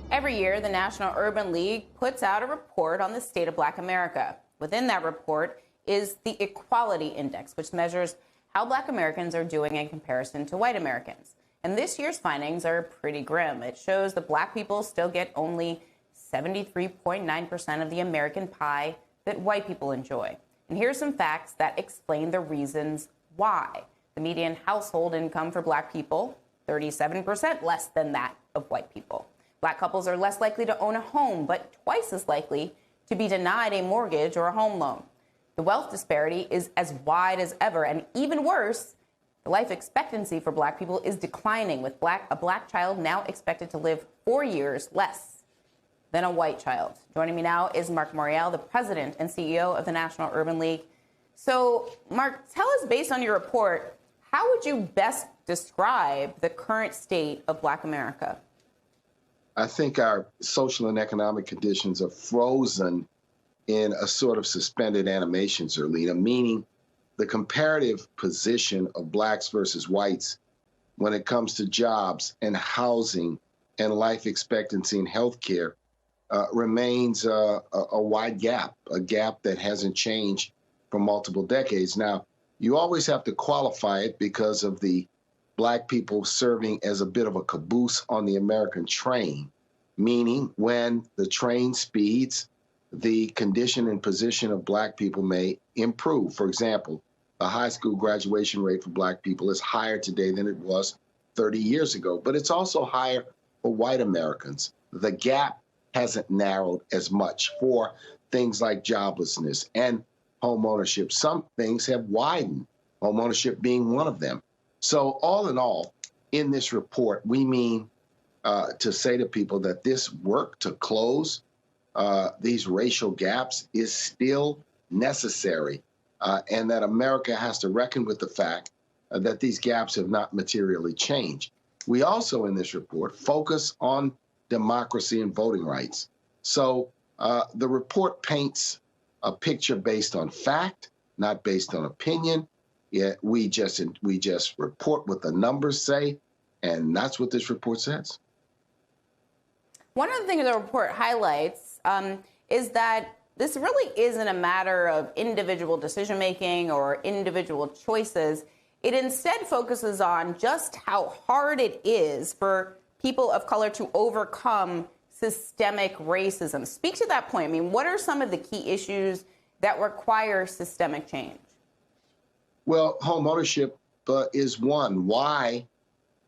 Every year, the National Urban League puts out a report on the state of Black America. Within that report is the Equality Index, which measures how Black Americans are doing in comparison to white Americans. And this year's findings are pretty grim. It shows that Black people still get only 73.9% of the American pie that white people enjoy. And here's some facts that explain the reasons why. The median household income for Black people, 37% less than that of white people. Black couples are less likely to own a home, but twice as likely to be denied a mortgage or a home loan. The wealth disparity is as wide as ever, and even worse, the life expectancy for Black people is declining, with a Black child now expected to live 4 years less than a white child. Joining me now is Mark Morial, the president and CEO of the National Urban League. So, Mark, tell us, based on your report, how would you best describe the current state of Black America? I think our social and economic conditions are frozen in a sort of suspended animation, Zerlina, meaning the comparative position of Blacks versus whites when it comes to jobs and housing and life expectancy and healthcare remains a wide gap, a gap that hasn't changed for multiple decades. Now, you always have to qualify it because of the Black people serving as a bit of a caboose on the American train, meaning when the train speeds, the condition and position of Black people may improve. For example, the high school graduation rate for Black people is higher today than it was 30 years ago, but it's also higher for white Americans. The gap hasn't narrowed as much for things like joblessness and home ownership. Some things have widened, home ownership being one of them. So all in all, in this report, we mean to say to people that this work to close these racial gaps is still necessary, and that America has to reckon with the fact that these gaps have not materially changed. We also, in this report, focus on democracy and voting rights. So the report paints a picture based on fact, not based on opinion. Yet we just report what the numbers say, and that's what this report says. One of the things the report highlights is that this really isn't a matter of individual decision-making or individual choices. It instead focuses on just how hard it is for people of color to overcome systemic racism. Speak to that point. I mean, what are some of the key issues that require systemic change? Well, home ownership is one. Why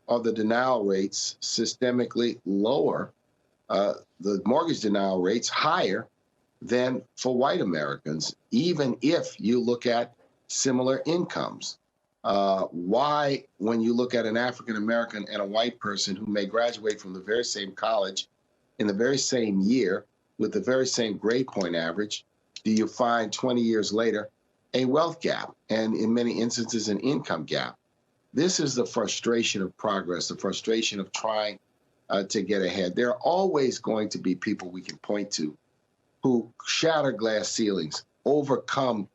are the denial rates systemically lower? The mortgage denial rates higher than for white Americans, even if you look at similar incomes. Why, when you look at an African American and a white person who may graduate from the very same college in the very same year with the very same grade point average, do you find 20 years later a wealth gap, and in many instances, an income gap? This is the frustration of progress, the frustration of trying to get ahead. There are always going to be people we can point to who shatter glass ceilings, overcome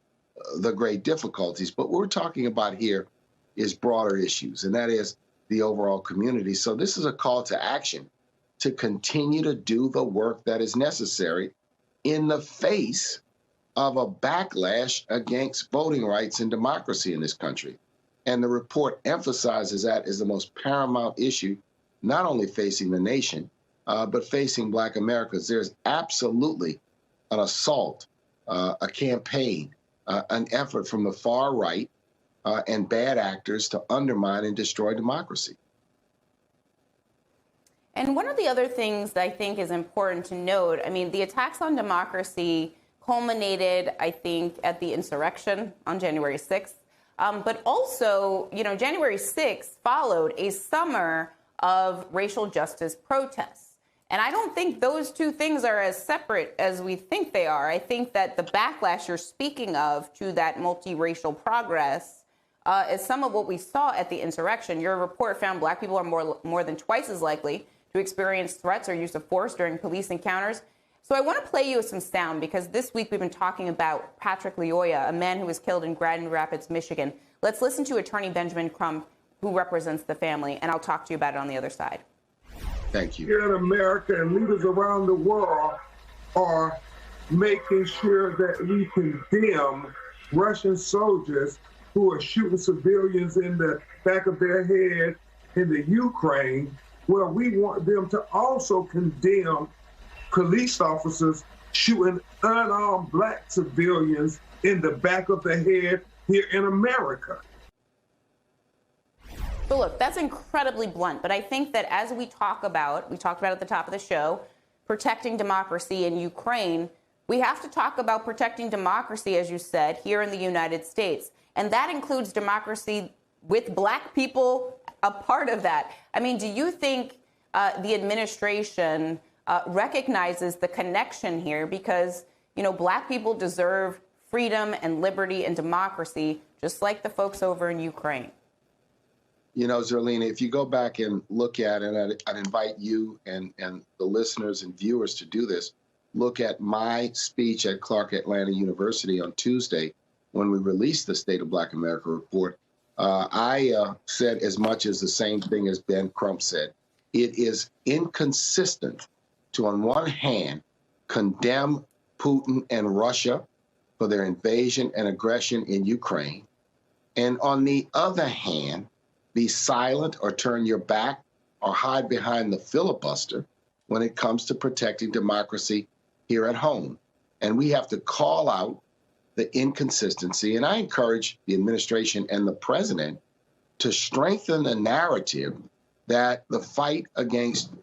the great difficulties. But what we're talking about here is broader issues, and that is the overall community. So this is a call to action to continue to do the work that is necessary in the face of a backlash against voting rights and democracy in this country. And the report emphasizes that as the most paramount issue, not only facing the nation, but facing Black Americans. There's absolutely an assault, a campaign, an effort from the far right and bad actors to undermine and destroy democracy. And one of the other things that I think is important to note, I mean, the attacks on democracy culminated, I think, at the insurrection on January 6th. But also, January 6th followed a summer of racial justice protests. And I don't think those two things are as separate as we think they are. I think that the backlash you're speaking of to that multiracial progress is some of what we saw at the insurrection. Your report found Black people are more than twice as likely to experience threats or use of force during police encounters. So I want to play you some sound, because this week we've been talking about Patrick Lyoya, a man who was killed in Grand Rapids, Michigan. Let's listen to attorney Benjamin Crump, who represents the family, and I'll talk to you about it on the other side. Thank you. Here in America and leaders around the world are making sure that we condemn Russian soldiers who are shooting civilians in the back of their head in the Ukraine, where we want them to also condemn police officers shooting unarmed black civilians in the back of the head here in America. So look, that's incredibly blunt, but I think that as we talked about at the top of the show, protecting democracy in Ukraine, we have to talk about protecting democracy, as you said, here in the United States. And that includes democracy with black people a part of that. I mean, do you think the administration recognizes the connection here? Because, you know, black people deserve freedom and liberty and democracy, just like the folks over in Ukraine. You know, Zerlina, if you go back and look at it, and I'd invite you and the listeners and viewers to do this, look at my speech at Clark Atlanta University on Tuesday when we released the State of Black America report. I said as much as the same thing as Ben Crump said. It is inconsistent to, on one hand, condemn Putin and Russia for their invasion and aggression in Ukraine, and on the other hand, be silent or turn your back or hide behind the filibuster when it comes to protecting democracy here at home. And we have to call out the inconsistency. And I encourage the administration and the president to strengthen the narrative that the fight against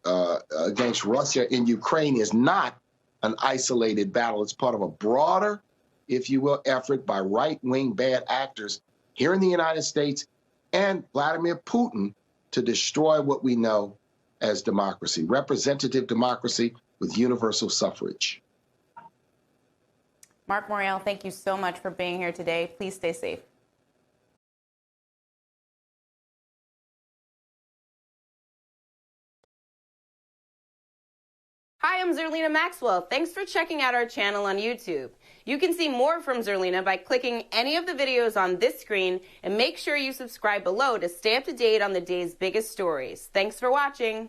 Russia in Ukraine is not an isolated battle. It's part of a broader, if you will, effort by right-wing bad actors here in the United States and Vladimir Putin to destroy what we know as democracy, representative democracy with universal suffrage. Mark Morial, thank you so much for being here today. Please stay safe. Hi, I'm Zerlina Maxwell. Thanks for checking out our channel on YouTube. You can see more from Zerlina by clicking any of the videos on this screen, and make sure you subscribe below to stay up to date on the day's biggest stories. Thanks for watching.